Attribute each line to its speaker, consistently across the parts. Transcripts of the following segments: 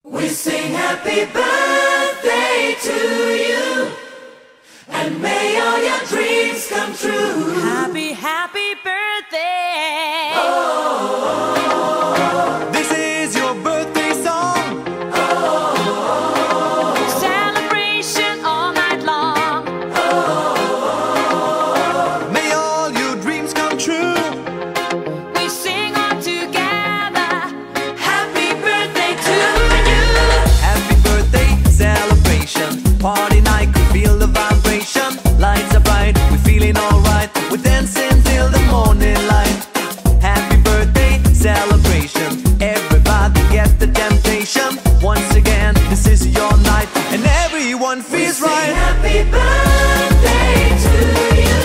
Speaker 1: We sing happy birthday to you, and may all your dreams come true.
Speaker 2: Happy, happy birthday.
Speaker 1: Oh,
Speaker 3: this is your birthday song.
Speaker 1: Oh,
Speaker 2: celebration all night long.
Speaker 1: Oh,
Speaker 3: may all your dreams come true.
Speaker 2: We sing all together.
Speaker 1: happy birthday to you.
Speaker 3: Happy birthday celebration, party night, could feel the vibration. Lights are bright, we're feeling alright. We're dancing till the morning light. Happy birthday celebration, everybody get the temptation. Once again, this is your night, and everyone feels
Speaker 1: We sing
Speaker 3: right.
Speaker 1: happy birthday to you,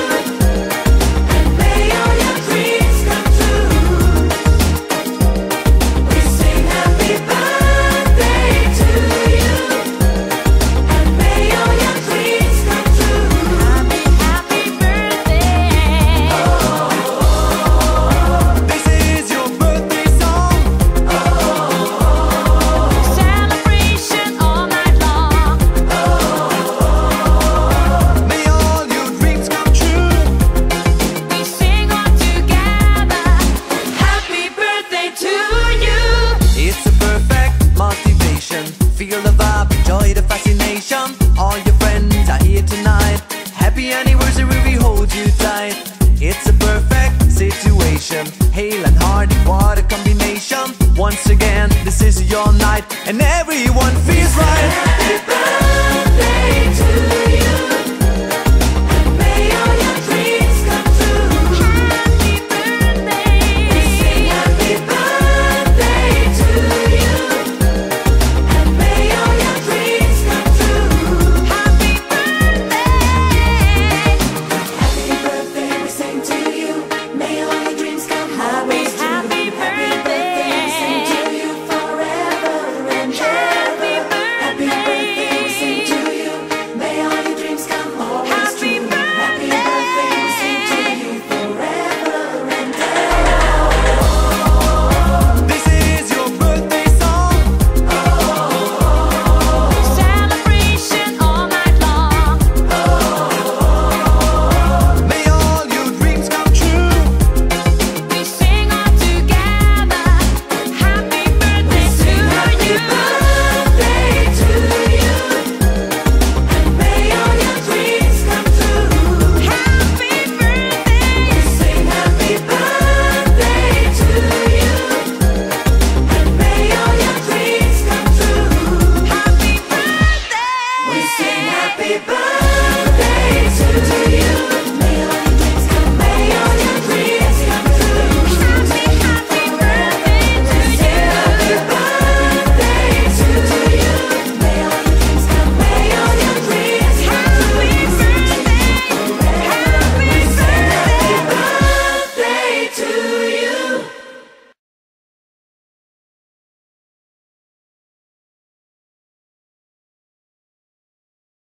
Speaker 1: and may all your dreams come true. We sing happy birthday to you, and may all your dreams come true.
Speaker 2: Happy, happy birthday.
Speaker 3: This is your birthday song.
Speaker 2: Celebration all night long.
Speaker 3: May all your dreams come true.
Speaker 2: We sing all together.
Speaker 1: Happy birthday to you.
Speaker 3: It's a perfect motivation. Feel the vibe, enjoy the fascination. All your friends are here tonight. Happy anniversary, we hold you tight. It's a perfect situation. Hale and Hearty, what a combination. Once again, this is your night, and everyone feels right.
Speaker 1: Happy birthday